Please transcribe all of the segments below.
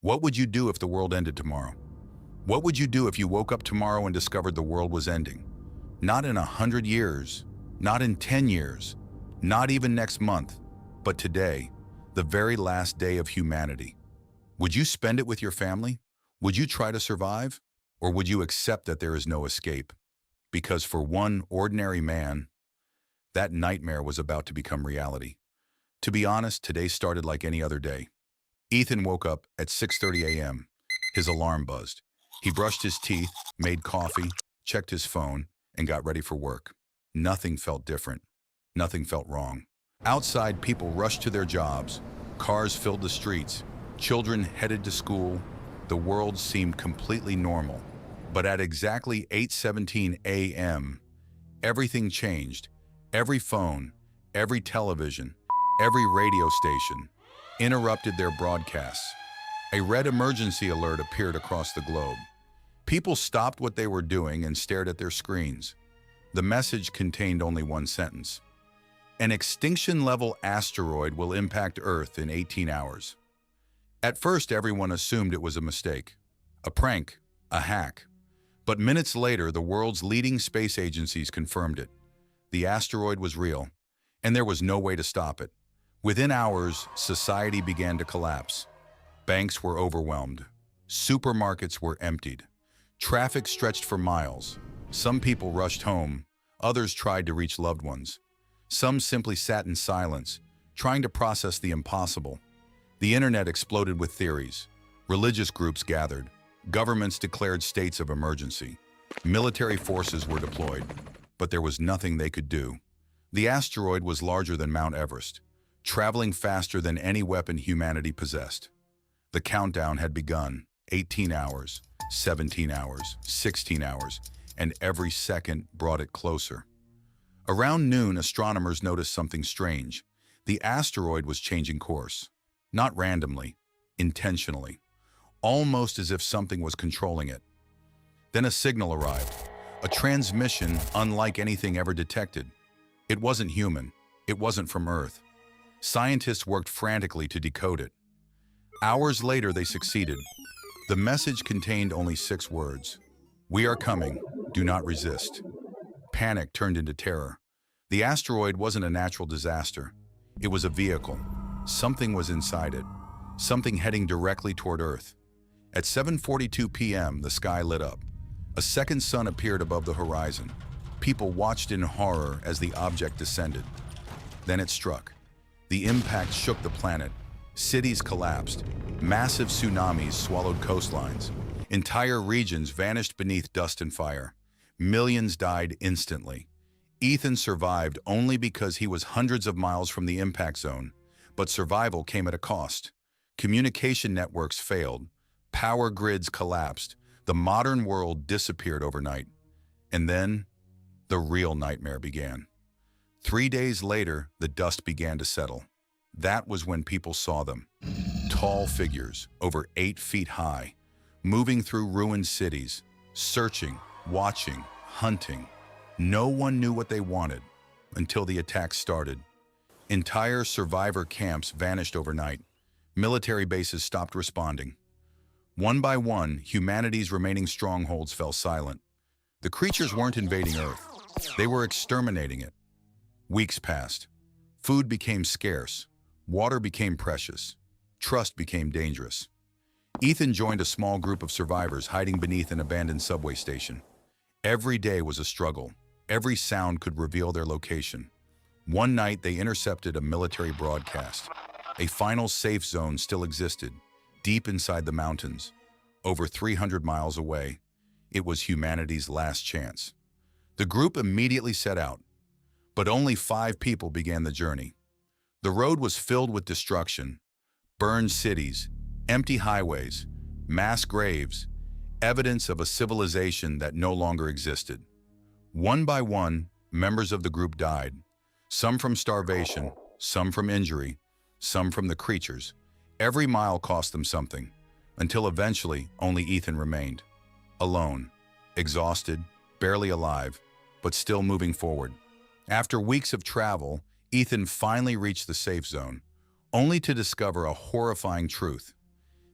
What would you do if the world ended tomorrow? What would you do if you woke up tomorrow and discovered the world was ending? Not in 100 years, not in 10 years, not even next month, but today, the very last day of humanity. Would you spend it with your family? Would you try to survive? Or would you accept that there is no escape? Because for one ordinary man, that nightmare was about to become reality. To be honest, today started like any other day. Ethan woke up at 6:30 a.m. His alarm buzzed. He brushed his teeth, made coffee, checked his phone, and got ready for work. Nothing felt different. Nothing felt wrong. Outside, people rushed to their jobs. Cars filled the streets. Children headed to school. The world seemed completely normal. But at exactly 8:17 a.m., everything changed. Every phone, every television, every radio station interrupted their broadcasts. A red emergency alert appeared across the globe. People stopped what they were doing and stared at their screens. The message contained only one sentence. An extinction-level asteroid will impact Earth in 18 hours. At first, everyone assumed it was a mistake, a prank, a hack. But minutes later, the world's leading space agencies confirmed it. The asteroid was real, and there was no way to stop it. Within hours, society began to collapse. Banks were overwhelmed. Supermarkets were emptied. Traffic stretched for miles. Some people rushed home. Others tried to reach loved ones. Some simply sat in silence, trying to process the impossible. The internet exploded with theories. Religious groups gathered. Governments declared states of emergency. Military forces were deployed, but there was nothing they could do. The asteroid was larger than Mount Everest, traveling faster than any weapon humanity possessed. The countdown had begun. 18 hours, 17 hours, 16 hours, and every second brought it closer. Around noon, astronomers noticed something strange. The asteroid was changing course. Not randomly, intentionally. Almost as if something was controlling it. Then a signal arrived. A transmission unlike anything ever detected. It wasn't human. It wasn't from Earth. Scientists worked frantically to decode it. Hours later, they succeeded. The message contained only 6 words. "We are coming. Do not resist." Panic turned into terror. The asteroid wasn't a natural disaster. It was a vehicle. Something was inside it. Something heading directly toward Earth. At 7:42 p.m., the sky lit up. A second sun appeared above the horizon. People watched in horror as the object descended. Then it struck. The impact shook the planet. Cities collapsed. Massive tsunamis swallowed coastlines. Entire regions vanished beneath dust and fire. Millions died instantly. Ethan survived only because he was hundreds of miles from the impact zone, but survival came at a cost. Communication networks failed. Power grids collapsed. The modern world disappeared overnight. And then, the real nightmare began. 3 days later, the dust began to settle. That was when people saw them. Tall figures, over 8 feet high, moving through ruined cities, searching, watching, hunting. No one knew what they wanted until the attacks started. Entire survivor camps vanished overnight. Military bases stopped responding. One by one, humanity's remaining strongholds fell silent. The creatures weren't invading Earth. They were exterminating it. Weeks passed. Food became scarce. Water became precious. Trust became dangerous. Ethan joined a small group of survivors hiding beneath an abandoned subway station. Every day was a struggle. Every sound could reveal their location. One night, they intercepted a military broadcast. A final safe zone still existed, deep inside the mountains, over 300 miles away. It was humanity's last chance. The group immediately set out, but only 5 people began the journey. The road was filled with destruction, burned cities, empty highways, mass graves, evidence of a civilization that no longer existed. One by one, members of the group died, some from starvation, some from injury, some from the creatures. Every mile cost them something, until eventually only Ethan remained. Alone, exhausted, barely alive, but still moving forward. After weeks of travel, Ethan finally reached the safe zone, only to discover a horrifying truth.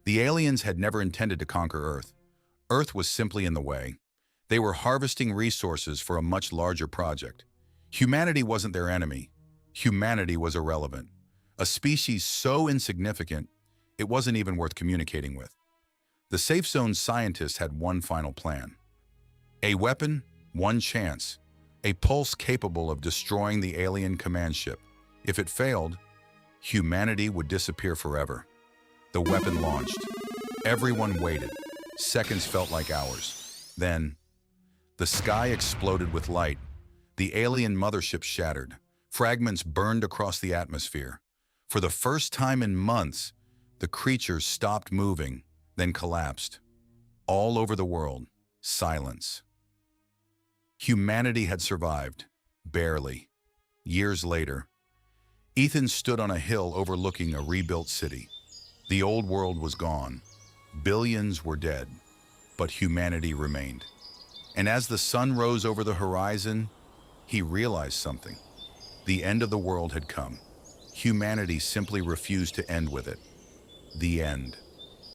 The aliens had never intended to conquer Earth. Earth was simply in the way. They were harvesting resources for a much larger project. Humanity wasn't their enemy. Humanity was irrelevant. A species so insignificant, it wasn't even worth communicating with. The safe zone scientists had one final plan. A weapon, one chance. A pulse capable of destroying the alien command ship. If it failed, humanity would disappear forever. The weapon launched. Everyone waited. Seconds felt like hours. Then, the sky exploded with light. The alien mothership shattered. Fragments burned across the atmosphere. For the first time in months, the creatures stopped moving, then collapsed. All over the world, silence. Humanity had survived, barely. Years later, Ethan stood on a hill overlooking a rebuilt city. The old world was gone. Billions were dead, but humanity remained. And as the sun rose over the horizon, he realized something. The end of the world had come. Humanity simply refused to end with it. The end.